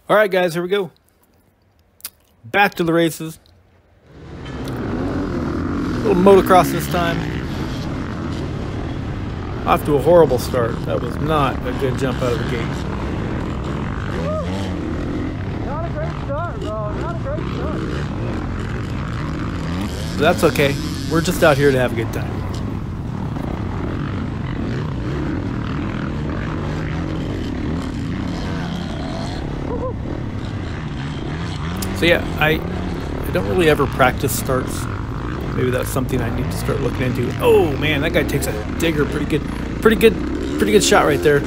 All right, guys, here we go. Back to the races. A little motocross this time. Off to a horrible start. That was not a good jump out of the gate. Not a great start, bro. Not a great start. But that's okay. We're just out here to have a good time. So yeah, I don't really ever practice starts. Maybe that's something I need to start looking into. Oh man, that guy takes a digger. Pretty good shot right there.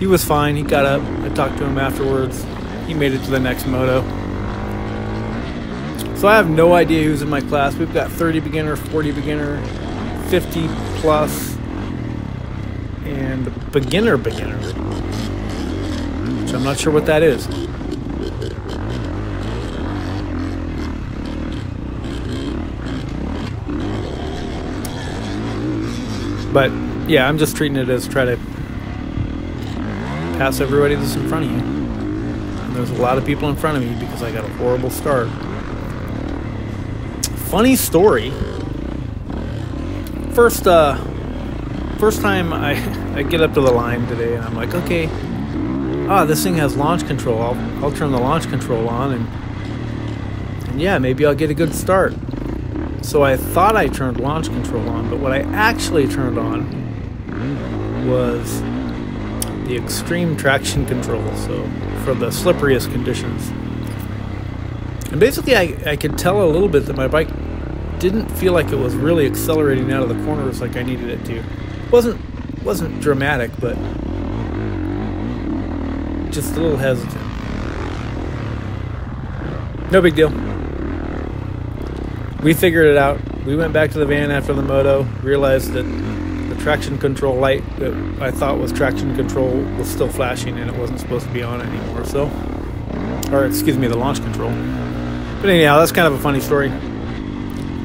He was fine. He got up. I talked to him afterwards. He made it to the next moto. So I have no idea who's in my class. We've got 30 beginner, 40 beginner, 50 plus, and beginner, which I'm not sure what that is. But yeah, I'm just treating it as try to pass everybody that's in front of you. And there's a lot of people in front of me because I got a horrible start. Funny story. First time I get up to the line today and I'm like, okay, this thing has launch control. I'll turn the launch control on and yeah, maybe I'll get a good start. So I thought I turned launch control on, but what I actually turned on was the extreme traction control, so for the slipperiest conditions. And basically I could tell a little bit that my bike didn't feel like it was really accelerating out of the corners like I needed it to. Wasn't dramatic, but just a little hesitant. No big deal. We figured it out. We went back to the van after the moto, realized that the traction control light that I thought was traction control was still flashing and it wasn't supposed to be on anymore, or excuse me, the launch control. But anyhow, that's kind of a funny story.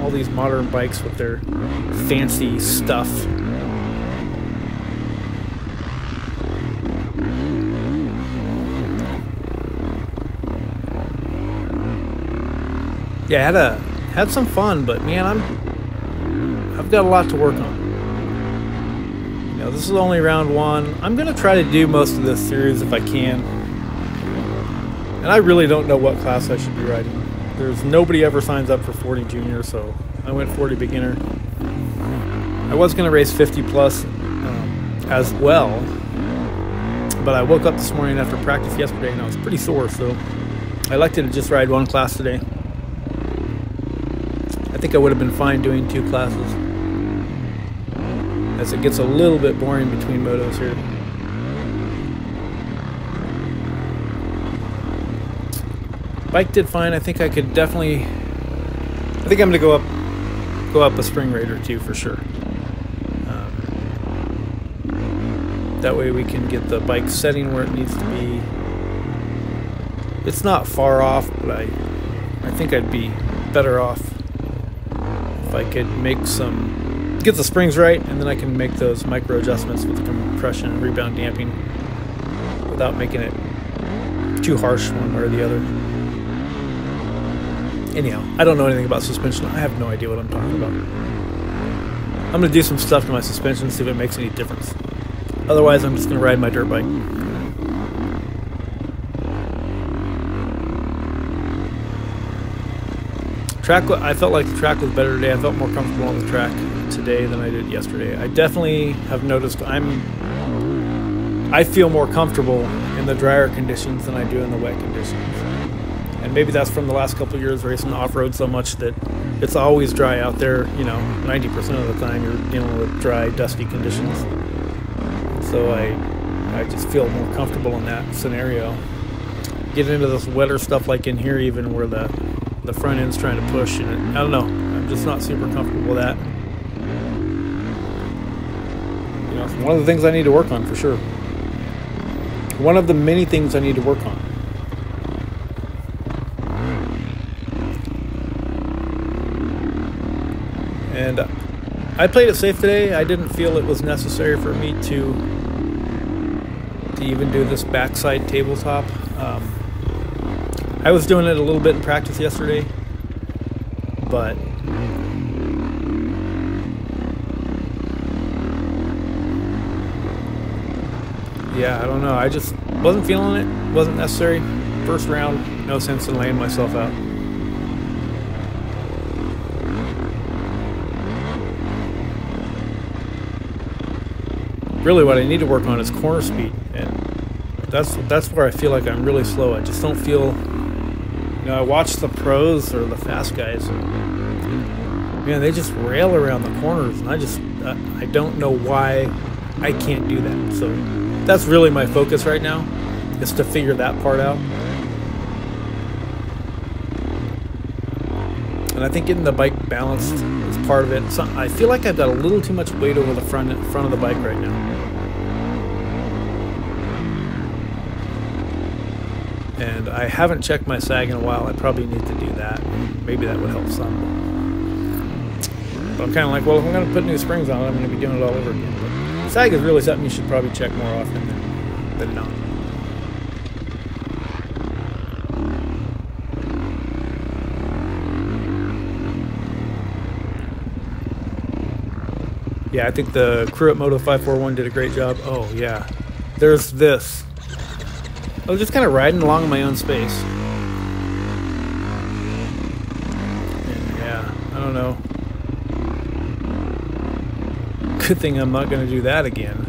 All these modern bikes with their fancy stuff. Yeah, I had some fun, but man, I've got a lot to work on. You know, this is only round one. I'm gonna try to do most of this series if I can. And I really don't know what class I should be riding. There's nobody ever signs up for 40 junior, so I went 40 beginner. I was gonna race 50 plus as well, but I woke up this morning after practice yesterday and I was pretty sore, so I elected to just ride one class today. I think I would have been fine doing two classes, as it gets a little bit boring between motos here. Bike did fine. I think I could definitely. I think I'm gonna go up a spring rate or two for sure. That way we can get the bike setting where it needs to be. It's not far off, but I think I'd be better off if I could get the springs right, and then I can make those micro adjustments with the compression and rebound damping without making it too harsh one way or the other. Anyhow, I don't know anything about suspension. I have no idea what I'm talking about. I'm going to do some stuff to my suspension, see if it makes any difference. Otherwise, I'm just going to ride my dirt bike. I felt like the track was better today. I felt more comfortable on the track today than I did yesterday. I definitely have noticed I feel more comfortable in the drier conditions than I do in the wet conditions. And maybe that's from the last couple of years racing off-road so much that it's always dry out there. You know, 90% of the time you're dealing with dry, dusty conditions. So I just feel more comfortable in that scenario. Get into this wetter stuff like in here even where the front end's trying to push, and I don't know, I'm just not super comfortable with that. You know, it's one of the things I need to work on for sure. One of the many things I need to work on. And I played it safe today. I didn't feel it was necessary for me to to even do this backside tabletop. I was doing it a little bit in practice yesterday, but yeah, I don't know. I just wasn't feeling it. Wasn't necessary. First round, no sense in laying myself out. Really what I need to work on is corner speed, and that's where I feel like I'm really slow. I just don't feel, you know, I watch the pros or the fast guys, and man, they just rail around the corners, and I don't know why I can't do that. So that's really my focus right now, is to figure that part out. And I think getting the bike balanced is part of it. So I feel like I've got a little too much weight over the front of the bike right now. And I haven't checked my sag in a while. I probably need to do that. Maybe that would help some. But I'm kind of like, well, if I'm going to put new springs on it, I'm going to be doing it all over again. But sag is really something you should probably check more often than not. Yeah, I think the crew at Moto541 did a great job. Oh, yeah. There's this. I was just kind of riding along in my own space. And yeah, I don't know. Good thing I'm not going to do that again.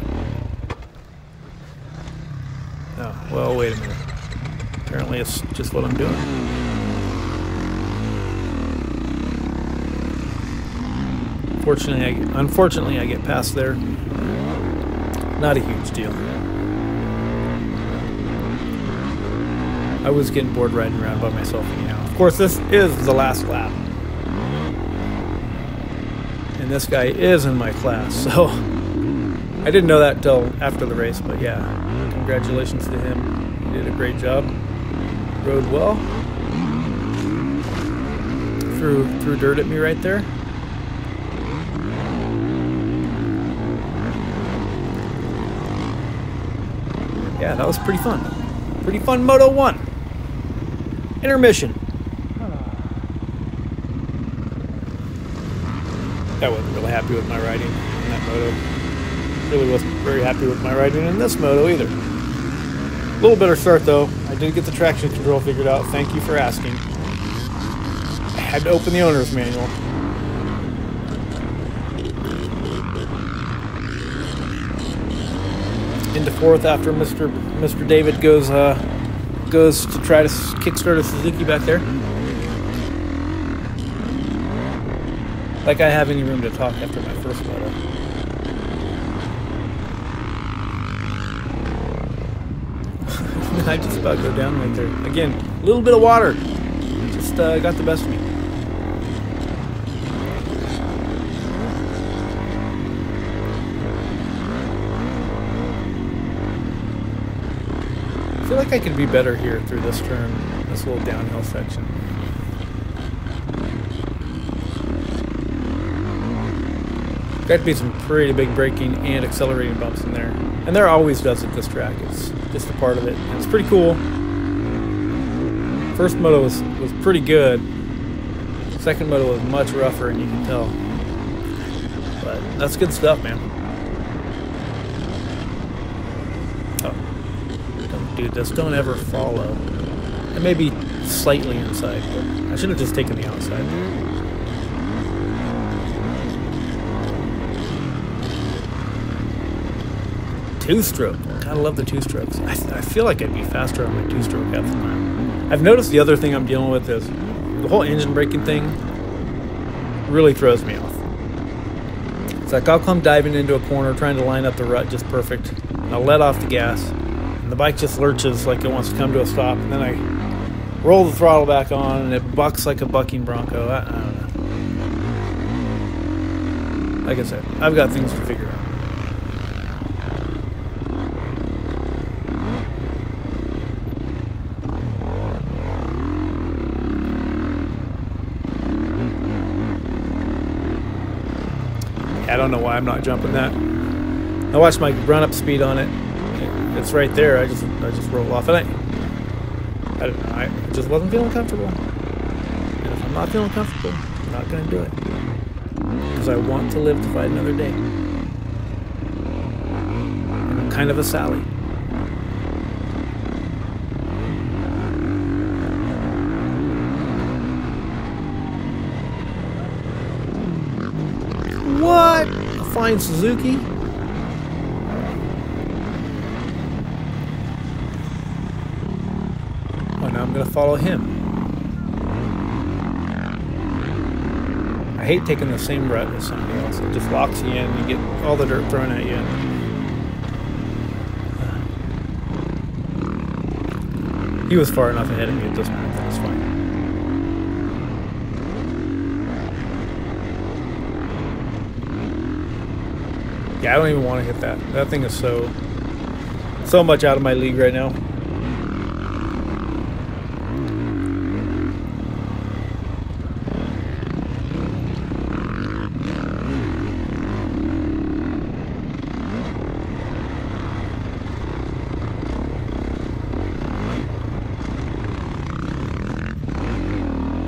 Oh, well, wait a minute. Apparently it's just what I'm doing. Unfortunately, I get past there. Not a huge deal. I was getting bored riding around by myself anyhow. Of course, this is the last lap. And this guy is in my class, so I didn't know that until after the race, but yeah, congratulations to him. He did a great job. Rode well. Threw dirt at me right there. Yeah, that was pretty fun. Pretty fun Moto 1. Intermission. I wasn't really happy with my riding in that moto. Really wasn't very happy with my riding in this moto either. A little better start though. I did get the traction control figured out. Thank you for asking. I had to open the owner's manual. Into fourth after Mr. David goes to try to kickstart a Suzuki back there. Like I have any room to talk after my first moto. I just about go down right there. Again, a little bit of water. Just got the best of me. I feel like I could be better here through this turn, this little downhill section. Got to be some pretty big braking and accelerating bumps in there. And there always does at this track. It's just a part of it. And it's pretty cool. First moto was pretty good. Second moto was much rougher, and you can tell. But that's good stuff, man. Do this, don't ever follow. It may be slightly inside, but I should have just taken the outside. Two-stroke. Gotta love the two-strokes. I feel like I'd be faster on my two-stroke half the time. I've noticed the other thing I'm dealing with is the whole engine braking thing really throws me off. It's like I'll come diving into a corner trying to line up the rut just perfect. I'll let off the gas. And the bike just lurches like it wants to come to a stop, and then I roll the throttle back on, and it bucks like a bucking bronco. I don't know. Like I said, I've got things to figure out. I don't know why I'm not jumping that. I watched my run-up speed on it. It's right there. I just roll off, and I don't know. I just wasn't feeling comfortable. And if I'm not feeling comfortable, I'm not going to do it, because I want to live to fight another day. And I'm kind of a Sally. What? A flying Suzuki? Oh, now I'm going to follow him. I hate taking the same rut as somebody else. It just locks you in. You get all the dirt thrown at you. He was far enough ahead of me at this point. That was fine. Yeah, I don't even want to hit that. That thing is so much out of my league right now.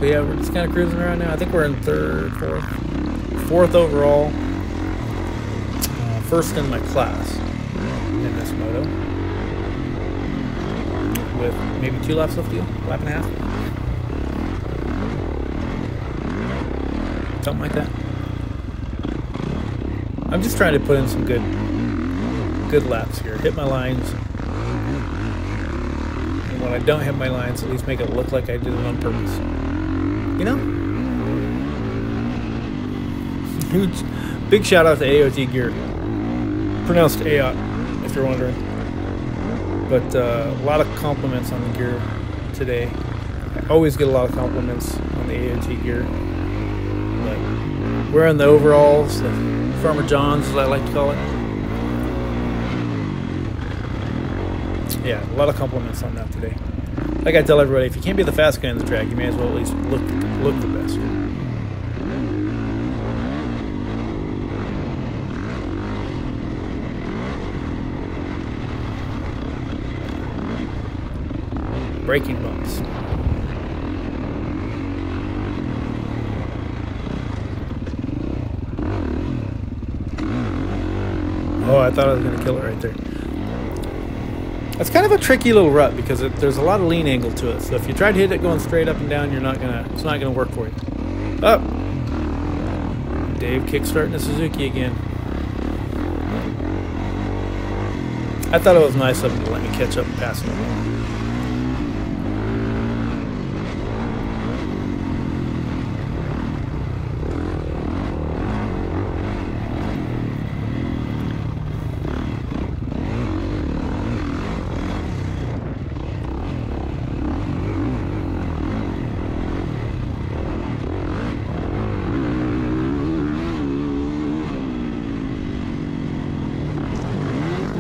But yeah, we're just kind of cruising around now. I think we're in fourth overall. First in my class in this moto, with maybe 2 laps left to go, lap and a half, something like that. I'm just trying to put in some good laps here, hit my lines, and when I don't hit my lines, at least make it look like I did it on purpose. You know? Huge, big shout out to AOT Gear. Pronounced AOT, if you're wondering. But a lot of compliments on the gear today. I always get a lot of compliments on the AOT gear. But wearing the overalls, the Farmer John's, as I like to call it. Yeah, a lot of compliments on that today. Like I tell everybody, if you can't be the fast guy in the track, you may as well at least look the best. Braking bumps. Oh, I thought I was going to kill it right there. That's kind of a tricky little rut because there's a lot of lean angle to it. So if you try to hit it going straight up and down, it's not gonna work for you. Up. Dave kickstarting the Suzuki again. I thought it was nice of him to let me catch up and pass him.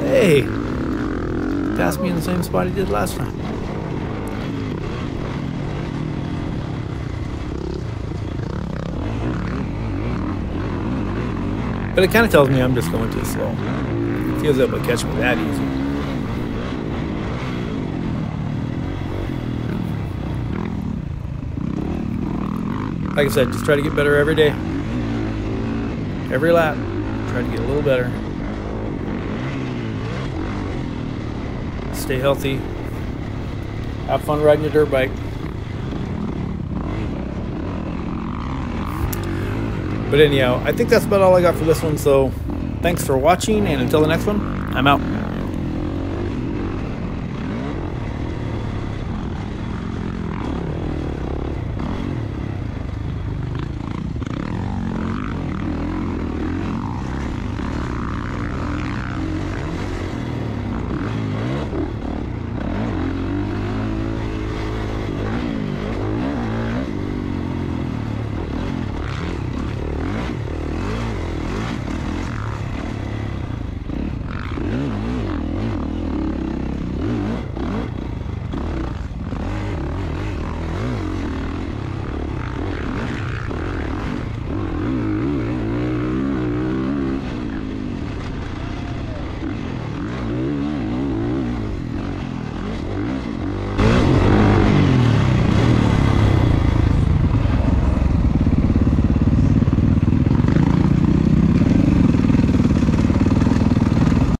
Hey, passed me in the same spot he did last time. But it kind of tells me I'm just going too slow. If he was able to catch me that easy. Like I said, just try to get better every day. Every lap, try to get a little better. Stay healthy. Have fun riding your dirt bike. But anyhow, I think that's about all I got for this one. So thanks for watching, and until the next one, I'm out.